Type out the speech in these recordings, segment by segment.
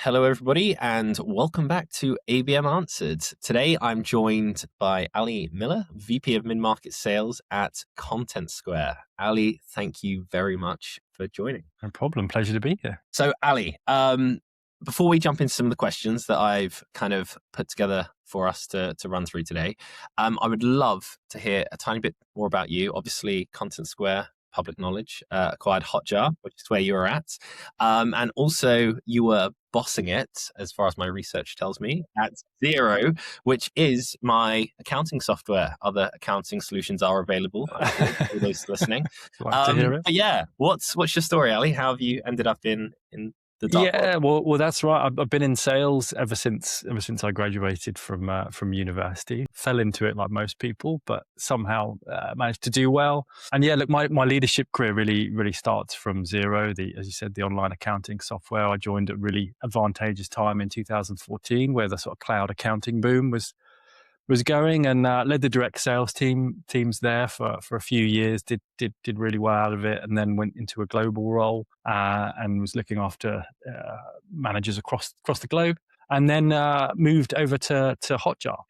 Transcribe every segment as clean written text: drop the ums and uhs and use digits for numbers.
Hello, everybody, and welcome back to ABM Answered. Today, I'm joined by Ali Miller, VP of Mid-Market Sales at ContentSquare. Ali, thank you very much for joining. No problem. Pleasure to be here. So, Ali, before we jump into some of the questions that I've kind of put together for us to run through today, I would love to hear a tiny bit more about you. Obviously, ContentSquare, public knowledge, acquired Hotjar, which is where you were at. And also you were bossing it, as far as my research tells me, at Zero, which is my accounting software. Other accounting solutions are available for those listening. Like to hear it. But yeah, what's your story, Ali? How have you ended up in the dark world? Well, that's right. I've been in sales ever since I graduated from university. Fell into it like most people, but somehow managed to do well. And yeah, look, my leadership career really starts from Zero. As you said, the online accounting software. I joined at a really advantageous time in 2014, where the sort of cloud accounting boom was going, and led the direct sales teams there for a few years. Did really well out of it, and then went into a global role and was looking after managers across the globe. And then moved over to Hotjar.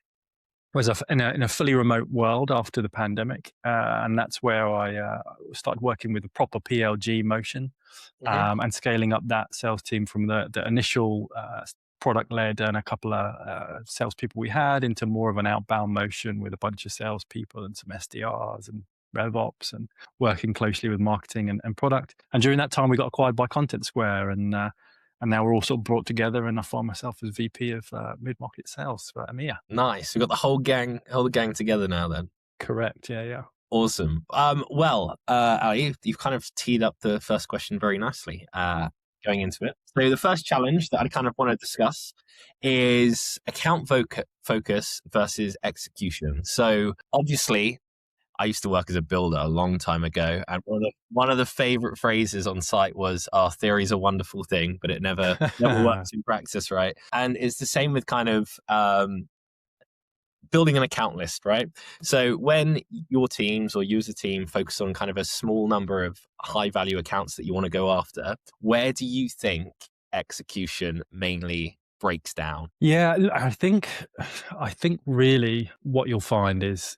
Was in a fully remote world after the pandemic, and that's where I started working with a proper PLG motion, and scaling up that sales team from the initial product-led and a couple of salespeople we had into more of an outbound motion with a bunch of salespeople and some SDRs and RevOps, and working closely with marketing and product. And during that time, we got acquired by ContentSquare, and now we're all sort of brought together, and I find myself as VP of Mid-Market Sales for EMEA. Nice. We've got the whole gang together now then. Correct. Yeah. Awesome. Well, Ali, you've kind of teed up the first question very nicely. Going into it. So the first challenge that I kind of want to discuss is account focus versus execution. So obviously, I used to work as a builder a long time ago, and one of the favorite phrases on site was, theory is a wonderful thing, but it never works in practice, right? And it's the same with kind of building an account list, right? So when your teams or you as a team focus on kind of a small number of high value accounts that you want to go after, where do you think execution mainly breaks down? Yeah, I think really what you'll find is,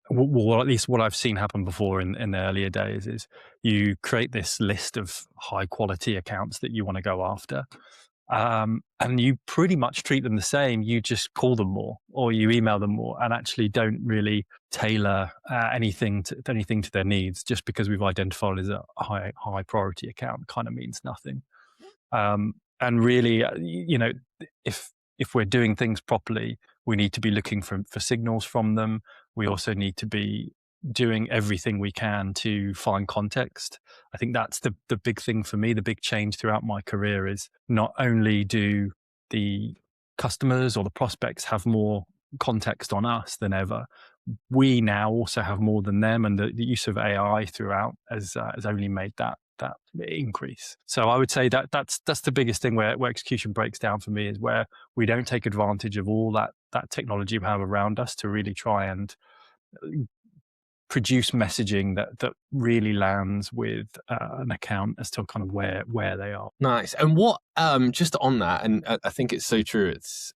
well, at least what I've seen happen before in the earlier days, is you create this list of high quality accounts that you want to go after. And you pretty much treat them the same. You just call them more, or you email them more, and actually don't really tailor anything to their needs. Just because we've identified as a high priority account kind of means nothing. And really, if we're doing things properly, we need to be looking for signals from them. We also need to be doing everything we can to find context. I think that's the big thing for me. The big change throughout my career is not only do the customers or the prospects have more context on us than ever, we now also have more than them, and the use of AI throughout has only made that increase. So I would say that's the biggest thing where execution breaks down for me, is where we don't take advantage of all that technology we have around us to really try and produce messaging that really lands with an account as to kind of where they are. Nice. And what just on that, and I think it's so true, it's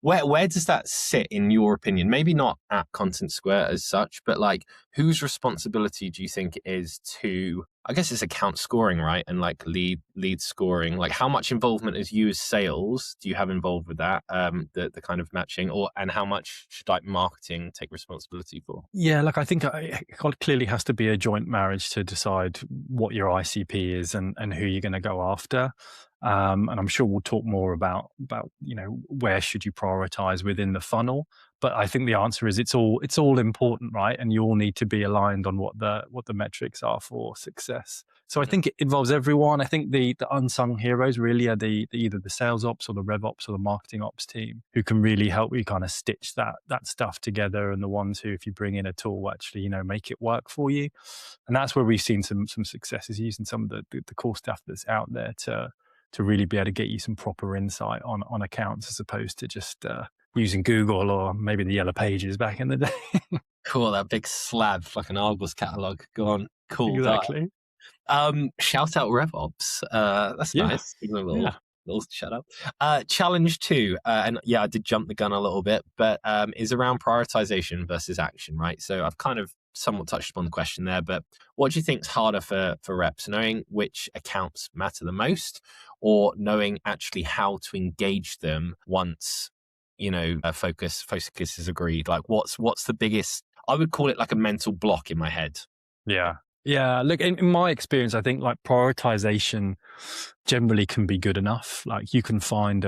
where does that sit in your opinion? Maybe not at ContentSquare as such, but like, whose responsibility do you think it is to, I guess it's account scoring, right? And like lead scoring, like how much involvement as you as sales do you have involved with that, the kind of matching, and how much should like marketing take responsibility for? Yeah, like I think it clearly has to be a joint marriage to decide what your ICP is and who you're going to go after. And I'm sure we'll talk more about where should you prioritize within the funnel. But I think the answer is it's all important, right? And you all need to be aligned on what the metrics are for success. So I think it involves everyone. I think the unsung heroes really are either the sales ops or the RevOps or the marketing ops team, who can really help you kind of stitch that stuff together, and the ones who, if you bring in a tool, will actually make it work for you. And that's where we've seen some successes using some of the cool stuff that's out there to really be able to get you some proper insight on accounts, as opposed to just using Google or maybe the Yellow Pages back in the day. Cool, that big slab, like an Argos catalog. Go on, cool. Exactly. Shout out RevOps. That's nice. Yeah. Little shut up. Challenge two, and yeah, I did jump the gun a little bit, but is around prioritization versus action, right? So I've kind of somewhat touched upon the question there, but what do you think is harder for reps, knowing which accounts matter the most, or knowing actually how to engage them once focus is agreed? Like, what's the biggest? I would call it like a mental block in my head. Yeah. Yeah. Look, in my experience, I think like prioritization generally can be good enough. Like you can find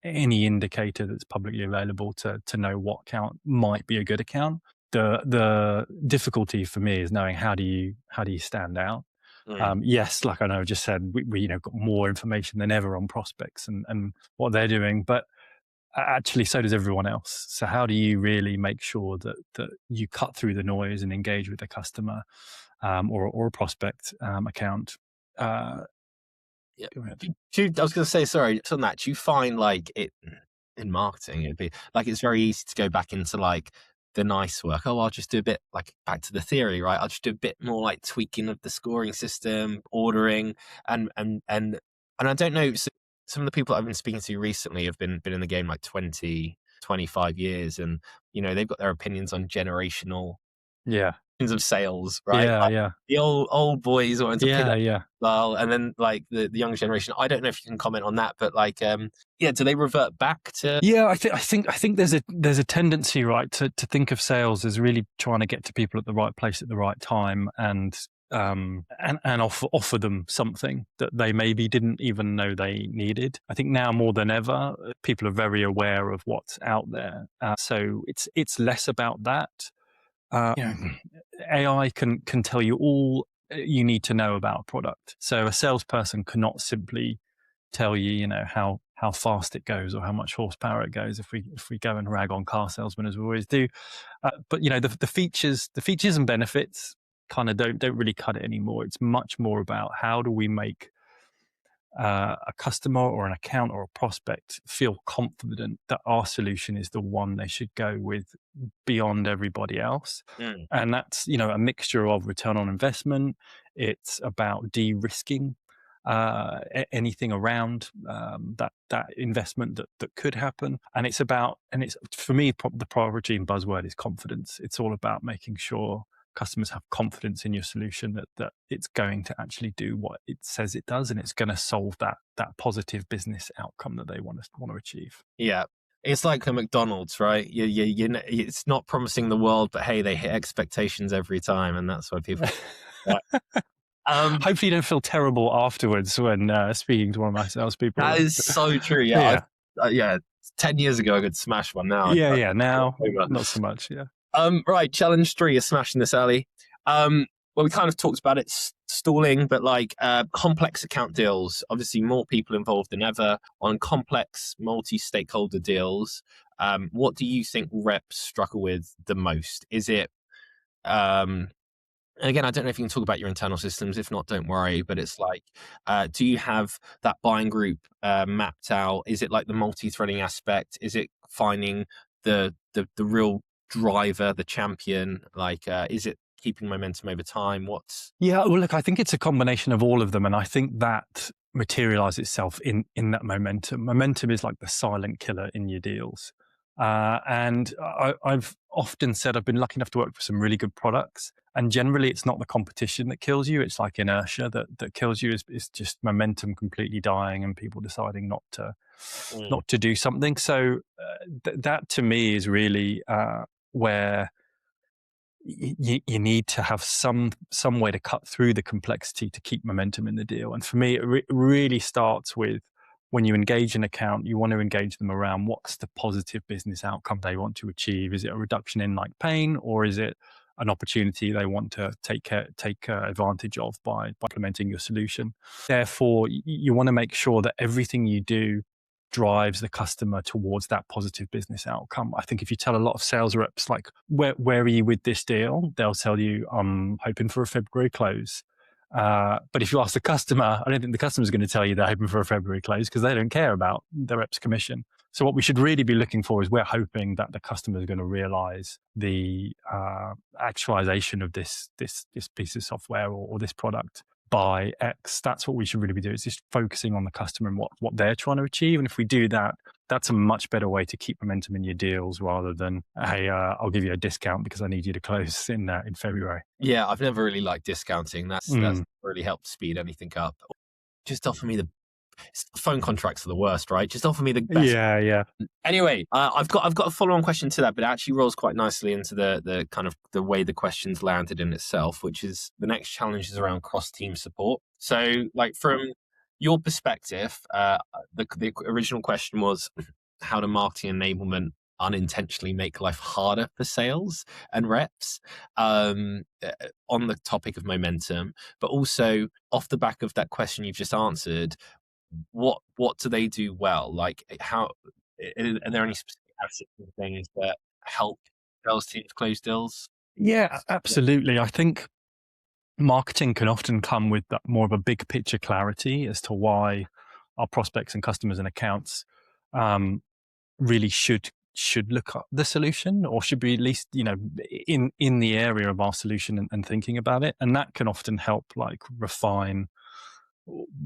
any indicator that's publicly available to know what account might be a good account. The difficulty for me is knowing how do you stand out. Yes, like I know I just said, we got more information than ever on prospects and what they're doing, but actually so does everyone else. So how do you really make sure that you cut through the noise and engage with the customer or a prospect account? Yeah. Go ahead. I was going to say, sorry, just on that, do you find like it in marketing, it'd be like it's very easy to go back into like the nice work. Oh, I'll just do a bit like back to the theory, right? I'll just do a bit more like tweaking of the scoring system, ordering, and I don't know. Some of the people I've been speaking to recently have been in the game like 20, 25 years, and they've got their opinions on generational Yeah. of sales, right? Yeah. Like Yeah. the old boys wanting to pick Yeah. up Yeah. well, and then like the younger generation. I don't know if you can comment on that, but like, yeah, do they revert back to? Yeah, I think there's a tendency, right, to think of sales as really trying to get to people at the right place at the right time and offer them something that they maybe didn't even know they needed. I think now more than ever, people are very aware of what's out there. So it's less about that. AI can tell you all you need to know about a product. So a salesperson cannot simply tell you, how fast it goes or how much horsepower it goes. If we go and rag on car salesmen as we always do, but the features and benefits kind of don't really cut it anymore. It's much more about how do we make a customer or an account or a prospect feel confident that our solution is the one they should go with beyond everybody else. Mm, And that's, a mixture of return on investment. It's about de-risking anything around that investment that could happen. And it's for me, the priority and buzzword is confidence. It's all about making sure customers have confidence in your solution that it's going to actually do what it says it does, and it's going to solve that positive business outcome that they want to achieve. yeah, it's like a McDonald's, right? It's not promising the world, but hey, they hit expectations every time, and that's why people. Right. Hopefully, you don't feel terrible afterwards when speaking to one of my salespeople. That is so true. Yeah, Yeah, yeah. 10 years ago, I could smash one. Now, yeah. Now, not so much. Yeah. Right, challenge three is smashing this, Ali. Well, we kind of talked about it stalling, but like complex account deals, obviously more people involved than ever on complex multi-stakeholder deals. What do you think reps struggle with the most? Is it, and again, I don't know if you can talk about your internal systems. If not, don't worry. But it's like, do you have that buying group mapped out? Is it like the multi-threading aspect? Is it finding the real driver, the champion? Like, is it keeping momentum over time? Yeah, well, look, I think it's a combination of all of them, and I think that materializes itself in that momentum. Momentum is like the silent killer in your deals. And I've often said I've been lucky enough to work for some really good products, and generally it's not the competition that kills you; it's like inertia that kills you. Is just momentum completely dying and people deciding not to do something. So that to me is really where you need to have some way to cut through the complexity to keep momentum in the deal. And for me, it really starts with when you engage an account, you want to engage them around what's the positive business outcome they want to achieve. Is it a reduction in like pain, or is it an opportunity they want to take advantage of by implementing your solution? Therefore, you want to make sure that everything you do drives the customer towards that positive business outcome. I think if you tell a lot of sales reps, like, where are you with this deal? They'll tell you, I'm hoping for a February close. But if you ask the customer, I don't think the customer's going to tell you they're hoping for a February close because they don't care about the rep's commission. So what we should really be looking for is we're hoping that the customer is going to realize the actualization of this piece of software or this product by X. That's what we should really be doing, is just focusing on the customer and what they're trying to achieve. And if we do that, that's a much better way to keep momentum in your deals rather than, hey, I'll give you a discount because I need you to close in February. Yeah, I've never really liked discounting. That's really helped speed anything up. Just offer me the phone contracts are the worst, right? Just offer me the best. Yeah. Anyway, I've got a follow-on question to that, but it actually rolls quite nicely into the kind of the way the questions landed in itself, which is the next challenge is around cross-team support. So, like from your perspective, the original question was how to marketing enablement unintentionally make life harder for sales and reps, on the topic of momentum, but also off the back of that question you've just answered, what do they do well? Like, how are there any specific assets and things that help sales teams close deals? Yeah, absolutely. I think marketing can often come with that more of a big picture clarity as to why our prospects and customers and accounts really should look at the solution, or should be at least in the area of our solution and thinking about it. And that can often help like refine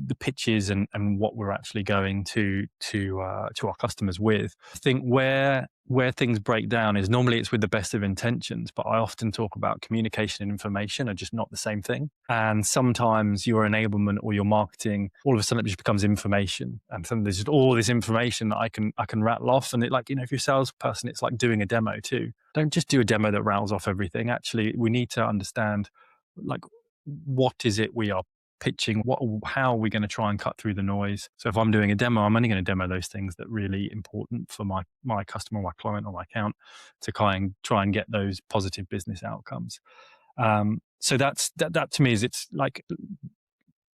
the pitches and what we're actually going to our customers with. I think where things break down is normally it's with the best of intentions, but I often talk about communication and information are just not the same thing. And sometimes your enablement or your marketing, all of a sudden it just becomes information, and suddenly there's just all this information that I can rattle off. And it, like, if you're a salesperson, it's like doing a demo too. Don't just do a demo that rattles off everything. Actually, we need to understand, like, what is it we are pitching, how are we going to try and cut through the noise. So if I'm doing a demo, I'm only going to demo those things that are really important for my customer, my client, or my account, to try and get those positive business outcomes. So that to me is, it's like,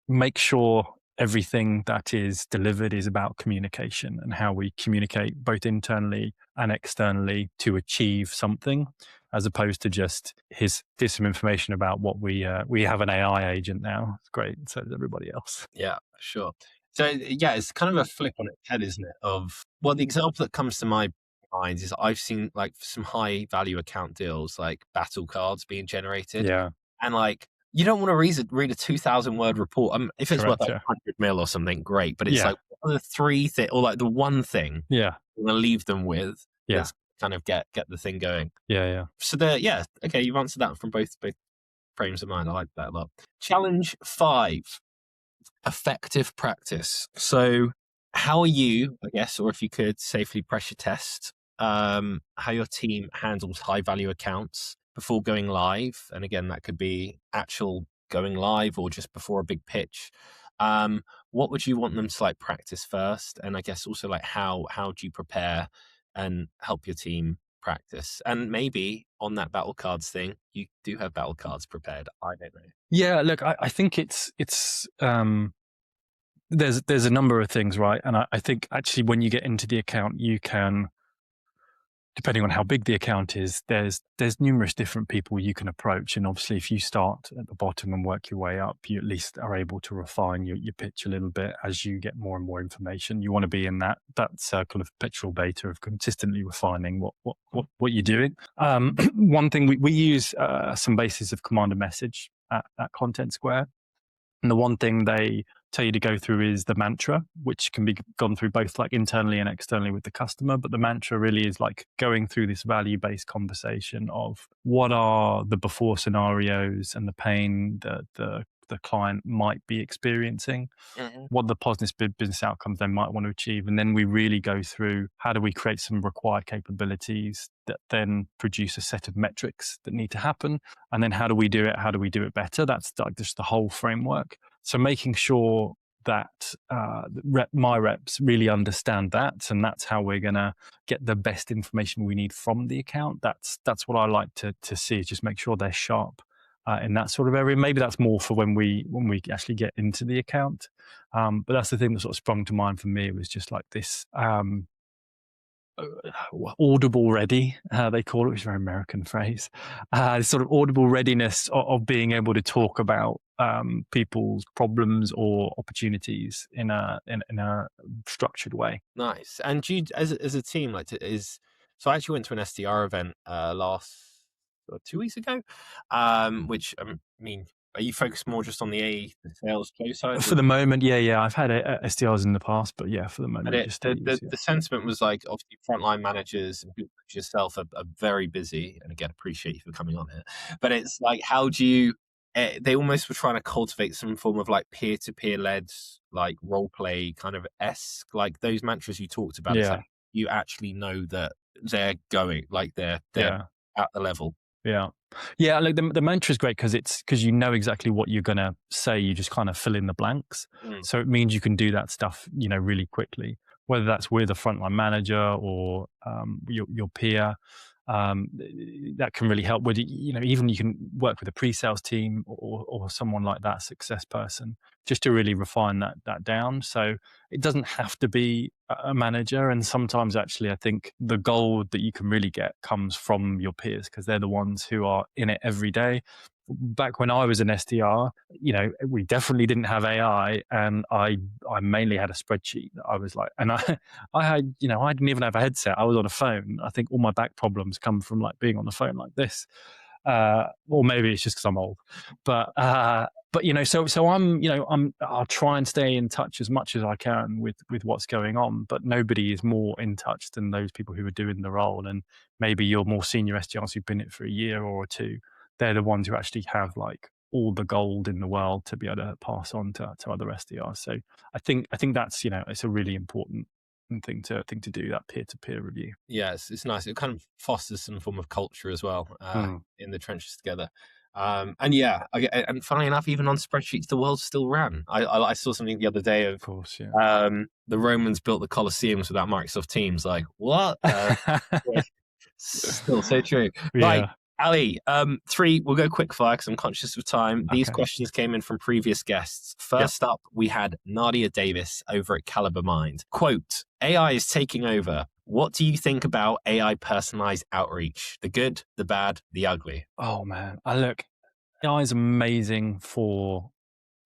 make sure everything that is delivered is about communication and how we communicate both internally and externally to achieve something, as opposed to just here's some information about what we have an AI agent now. It's great. So does everybody else. Yeah, sure. So yeah, it's kind of a flip on its head, isn't it? Of, well, the example that comes to my mind is I've seen like some high value account deals, like battle cards being generated, Yeah, and like you don't want to read a 2,000 word report. If it's worth correct. like Yeah, 100 mil or something, great. But it's yeah, like, what are the three things, or like the one thing yeah, you want to leave them with yeah, that's kind of get the thing going. yeah. So yeah, okay, you've answered that from both frames of mind. I like that a lot. Challenge 5. Effective practice. So, how are you, I guess, or if you could safely pressure test how your team handles high value accounts before going live? And again, that could be actual going live or just before a big pitch. What would you want them to like practice first? And I guess also like how do you prepare and help your team practice? And maybe on that battle cards thing, you do have battle cards prepared. I don't know. Yeah, look, I think it's there's a number of things, right? And I think actually when you get into the account, you can, depending on how big the account is, there's numerous different people you can approach. And obviously if you start at the bottom and work your way up, you at least are able to refine your pitch a little bit as you get more and more information. You want to be in that circle of perpetual beta of consistently refining what you're doing. One thing we use some basis of command and message at ContentSquare. And the one thing they tell you to go through is the mantra, which can be gone through both like internally and externally with the customer. But the mantra really is like going through this value-based conversation of what are the before scenarios and the pain that the client might be experiencing, what are the positive business outcomes they might want to achieve. And then we really go through how do we create some required capabilities that then produce a set of metrics that need to happen. And then how do we do it? How do we do it better? That's like just the whole framework. So making sure that my reps really understand that, and that's how we're going to get the best information we need from the account. That's what I like to see, is just make sure they're sharp in that sort of area. Maybe that's more for when we actually get into the account. But that's the thing that sort of sprung to mind for me. It was just like this audible ready, they call it, which is a very American phrase, sort of audible readiness of being able to talk about people's problems or opportunities in a structured way. Nice. And do you, as a team, like, so I actually went to an SDR event last 2 weeks ago, which I mean, Are you focused more just on the sales close side? For the moment, yeah. I've had SDRs in the past, but yeah, for the But moment, it, just the, AEs. the Yeah, the sentiment was like, obviously frontline managers and people like yourself are very busy, and again, appreciate you for coming on here. But it's like, how do you? They almost were trying to cultivate some form of like peer-to-peer led, like role play kind of esque, like those mantras you talked about. It's yeah, like you actually know that they're going, like they're yeah. at the level. Yeah. Yeah, like the mantra is great because you know exactly what you're gonna say. You just kind of fill in the blanks. Mm. So it means you can do that stuff, really quickly. Whether that's with a frontline manager or your peer, that can really help with even you can work with a pre-sales team or someone like that, success person, just to really refine that down. So it doesn't have to be a manager, and sometimes actually I think the gold that you can really get comes from your peers because they're the ones who are in it every day. Back when I was an SDR, we definitely didn't have AI, and I mainly had a spreadsheet that I was like, and I had, I didn't even have a headset. I was on a phone. I think all my back problems come from like being on the phone like this, or maybe it's just because I'm old. But so I'll try and stay in touch as much as I can with what's going on. But nobody is more in touch than those people who are doing the role, and maybe your more senior SDRs who've been in it for a year or two. They're the ones who actually have like all the gold in the world to be able to pass on to other SDRs. So I think that's it's a really important thing to do, that peer-to-peer review. Yeah, it's nice. It kind of fosters some form of culture as well, Mm, in the trenches together. And yeah, and funnily enough, even on spreadsheets, the world still ran. I saw something the other day of of course, yeah. the Romans built the Colosseums without Microsoft Teams. Like what? Yeah, still so true. Right, Yeah. Ali. Three. We'll go quick fire because I'm conscious of time. These Okay. questions came in from previous guests. Yep. First up, we had Nadia Davis over at Caliber Mind. Quote: AI is taking over. What do you think about AI personalized outreach? The good, the bad, the ugly. Oh man, I look. AI is amazing for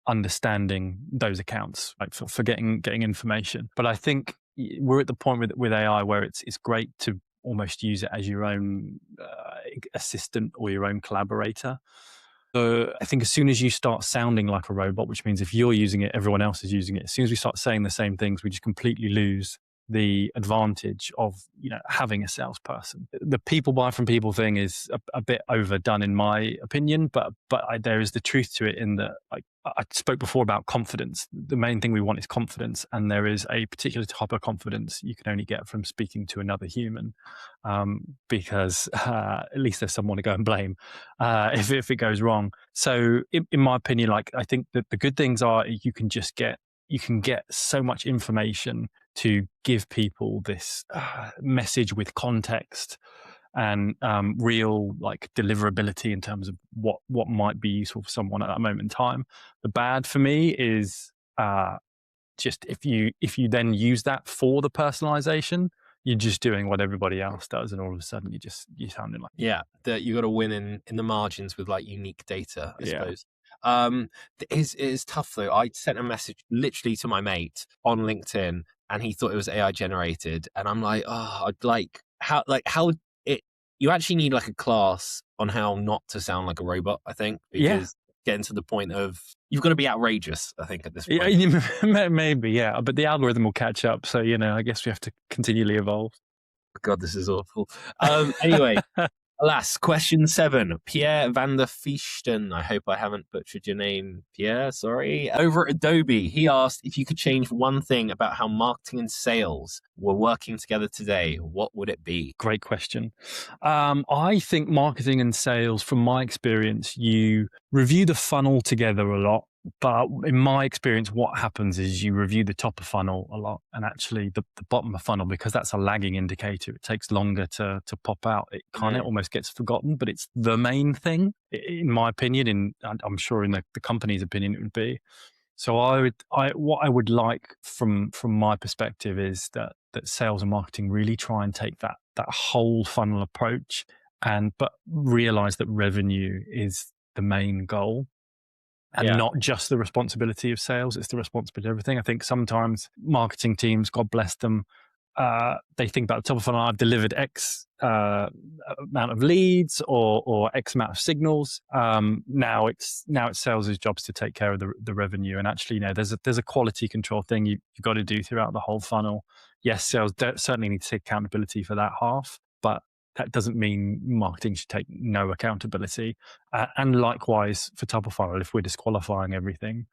understanding those accounts, like for getting information. But I think we're at the point with AI where it's great to almost use it as your own assistant or your own collaborator. I think as soon as you start sounding like a robot, which means if you're using it, everyone else is using it. As soon as we start saying the same things, we just completely lose the advantage of having a salesperson. The people buy from people thing is a bit overdone in my opinion, but there is the truth to it in that, like I spoke before about confidence. The main thing we want is confidence, and there is a particular type of confidence you can only get from speaking to another human, because at least there's someone to go and blame if it goes wrong. So, in my opinion, like I think that the good things are you can get so much information to give people this message with context and real like deliverability in terms of what might be useful for someone at that moment in time. The bad for me is just if you then use that for the personalization, you're just doing what everybody else does, and all of a sudden you're sounding like Yeah, that you got to win in the margins with like unique data, I yeah. suppose. Um, it is tough though. I sent a message literally to my mate on LinkedIn, and he thought it was AI generated, and I'm like, oh, I'd like how it. You actually need like a class on how not to sound like a robot. I think Yeah. because getting to the point of you've got to be outrageous. I think at this Yeah, point. maybe, yeah, but the algorithm will catch up. So I guess we have to continually evolve. God, this is awful. Anyway, alas, question 7. Pierre van der Fiesten. I hope I haven't butchered your name, Pierre. Sorry. Over at Adobe, he asked if you could change one thing about how marketing and sales were working together today. What would it be? Great question. I think marketing and sales, from my experience, you review the funnel together a lot. But in my experience, what happens is you review the top of funnel a lot, and actually the bottom of funnel, because that's a lagging indicator. It takes longer to pop out. It kind of Mm, almost gets forgotten, but it's the main thing, in my opinion. And I'm sure in the company's opinion, it would be. So what I would like from my perspective is that sales and marketing really try and take that whole funnel approach, but realize that revenue is the main goal and yeah. not just the responsibility of sales. It's the responsibility of everything. I think sometimes marketing teams, God bless them, they think about the top of the funnel. I've delivered X amount of leads or X amount of signals. Now it's sales' jobs to take care of the revenue. And actually, there's a quality control thing you've got to do throughout the whole funnel. Yes, sales certainly need to take accountability for that half, but that doesn't mean marketing should take no accountability. And likewise for top of funnel, if we're disqualifying everything,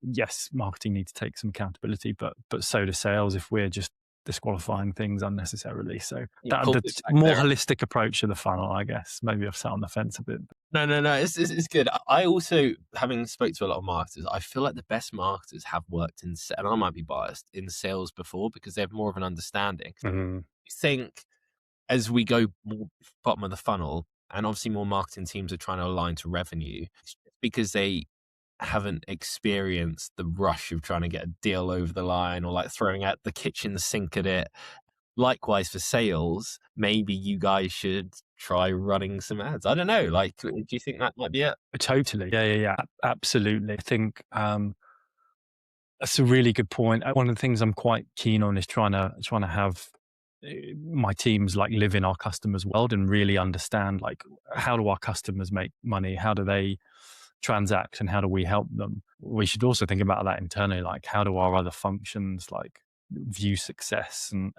yes, marketing needs to take some accountability, but so does sales if we're just disqualifying things unnecessarily. So Yeah, that pull the it back more there. holistic approach to the funnel, I guess. Maybe I've sat on the fence a bit. No, no, no. It's good. I also, having spoke to a lot of marketers, I feel like the best marketers have worked in, and I might be biased, in sales before because they have more of an understanding. Mm, I think as we go more bottom of the funnel, and obviously more marketing teams are trying to align to revenue because they haven't experienced the rush of trying to get a deal over the line or like throwing out the kitchen sink at it. Likewise for sales, maybe you guys should try running some ads. I don't know. Like, do you think that might be it? totally. Yeah. Absolutely. I think that's a really good point. One of the things I'm quite keen on is trying to have my teams like live in our customers' world and really understand like how do our customers make money, how do they transact, and how do we help them. We should also think about that internally, like how do our other functions like view success and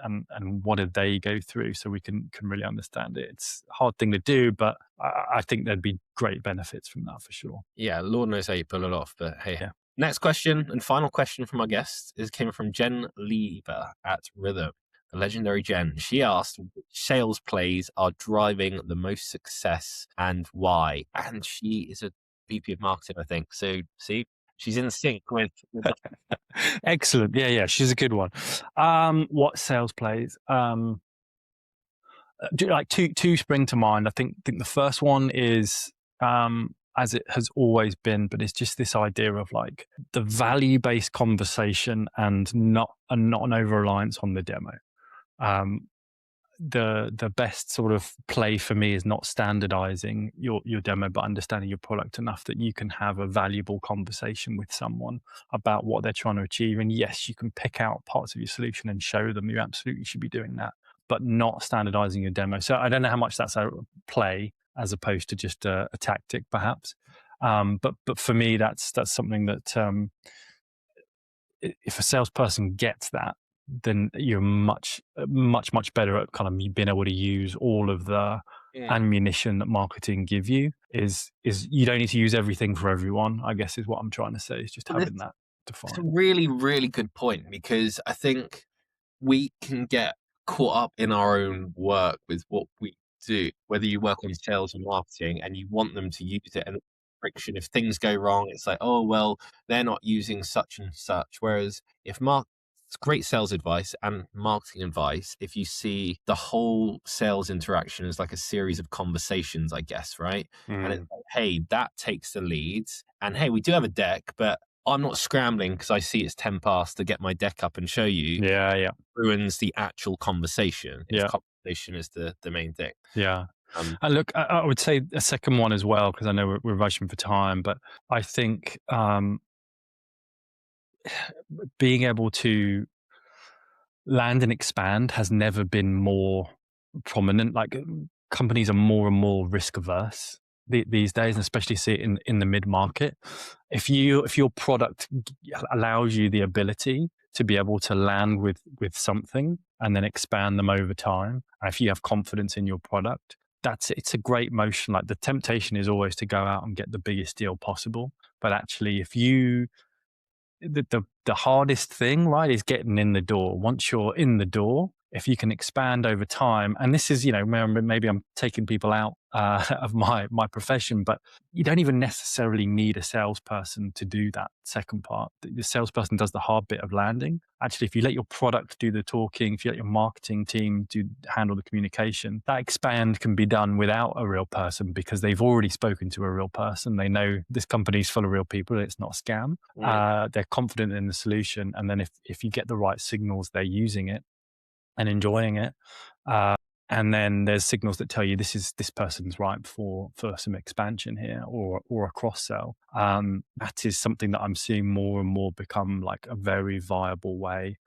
what did they go through so we can really understand it. It's a hard thing to do, but I think there'd be great benefits from that for sure. Yeah, Lord knows how you pull it off, but hey. Yeah. Next question and final question from our guest came from Jen Lieber at Rhythm, the legendary Jen. She asked, which sales plays are driving the most success and why? And she is a VP of marketing, I think. So see, she's in sync with the Excellent. Yeah, she's a good one. What sales plays? Like two spring to mind. I think the first one is as it has always been, but it's just this idea of like the value-based conversation and not an over reliance on the demo. The best sort of play for me is not standardizing your demo, but understanding your product enough that you can have a valuable conversation with someone about what they're trying to achieve. And yes, you can pick out parts of your solution and show them. You absolutely should be doing that, but not standardizing your demo. So I don't know how much that's a play as opposed to just a tactic, perhaps. But for me, that's something that if a salesperson gets that, then you're much better at kind of being able to use all of the ammunition that marketing give you. Is you don't need to use everything for everyone, I guess is what I'm trying to say, is just having that It's a defined. really, really good point because I think we can get caught up in our own work with what we do, whether you work on sales and marketing and you want them to use it and friction. If things go wrong, it's like, oh, well, they're not using such and such. Whereas if it's great sales advice and marketing advice, if you see the whole sales interaction as like a series of conversations, I guess, right? And it's Mm. like, hey, that takes the leads. And hey, we do have a deck, but I'm not scrambling because I see it's 10 past to get my deck up and show you. Yeah. Ruins the actual conversation if Yeah. conversation is the main thing. Yeah. Um, And look, I would say a second one as well, because I know we're rushing for time, but I think being able to land and expand has never been more prominent. Like companies are more and more risk averse these days, and especially see it in the mid market. If your product allows you the ability to be able to land with something and then expand them over time, and if you have confidence in your product, it's a great motion. Like the temptation is always to go out and get the biggest deal possible, but actually, if you the hardest thing, right, is getting in the door. Once you're in the door, if you can expand over time, and this is, maybe I'm taking people out of my profession, but you don't even necessarily need a salesperson to do that second part. The salesperson does the hard bit of landing. Actually, if you let your product do the talking, if you let your marketing team handle the communication, that expand can be done without a real person because they've already spoken to a real person. They know this company's full of real people. It's not a scam. They're confident in the solution. And then if you get the right signals, they're using it and enjoying it. And then there's signals that tell you this person's ripe for some expansion here or a cross sell. That is something that I'm seeing more and more become like a very viable way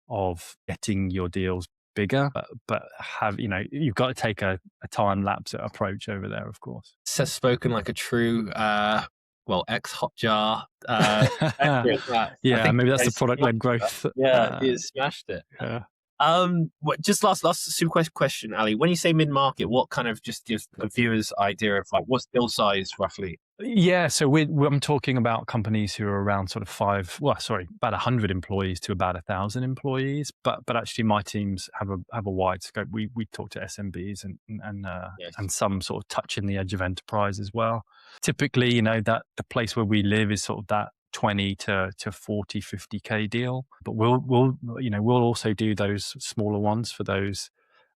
of getting your deals bigger, but have, you've got to take a time lapse approach over there, of course. Says spoken like a true, well, ex Hotjar veteran. I Yeah, think maybe that's I the product led smashed it. growth. Yeah, he has smashed it. Yeah. Just last super question, Ali. When you say mid market, what kind of just gives the viewers idea of like what's deal size roughly? Yeah, so I'm talking about companies who are around sort of about 100 employees to about 1,000 employees. But actually, my teams have a wide scope. We talk to SMBs and Yes. some sort of touching the edge of enterprise as well. Typically, that the place where we live is sort of that 20 to 40, 50K deal. But we'll also do those smaller ones for those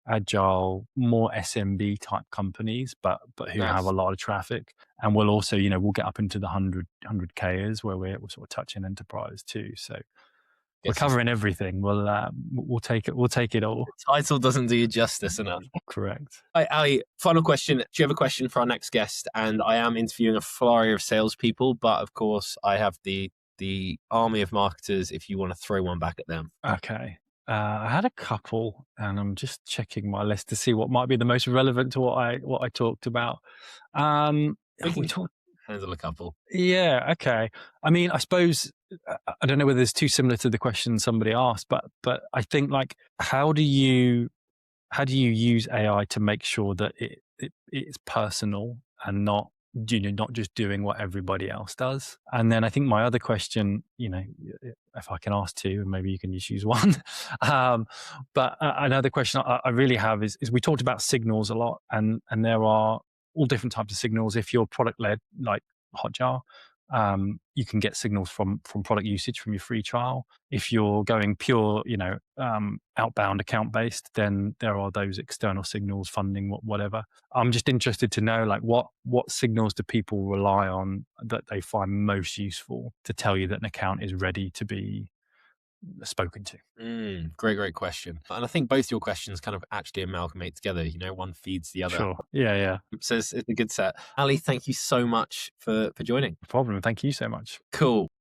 agile, more SMB type companies, but who have a Nice. lot of traffic. And we'll also, we'll get up into the 100Kers where we're sort of touching enterprise too. So we're Yes, covering everything. We'll take it. We'll take it all. the title doesn't do you justice enough. Correct. All right, Ali, final question. Do you have a question for our next guest? And I am interviewing a flurry of salespeople, but of course, I have the army of marketers if you want to throw one back at them. Okay. I had a couple, and I'm just checking my list to see what might be the most relevant to what I talked about. We We can talked. handle a couple. Yeah. Okay. I mean, I suppose I don't know whether it's too similar to the question somebody asked, but I think like how do you use AI to make sure that it's personal and not just doing what everybody else does? And then I think my other question, if I can ask two, and maybe you can just use one. But another question I really have is we talked about signals a lot, and there are all different types of signals. If you're product led, like Hotjar, you can get signals from product usage from your free trial. If you're going pure, outbound account based, then there are those external signals, funding, whatever. I'm just interested to know, like, what signals do people rely on that they find most useful to tell you that an account is ready to be spoken to? Great question. And I think both your questions kind of actually amalgamate together. One feeds the other. Sure. Yeah. So it's a good set. Ali, thank you so much for joining. No problem. Thank you so much. Cool.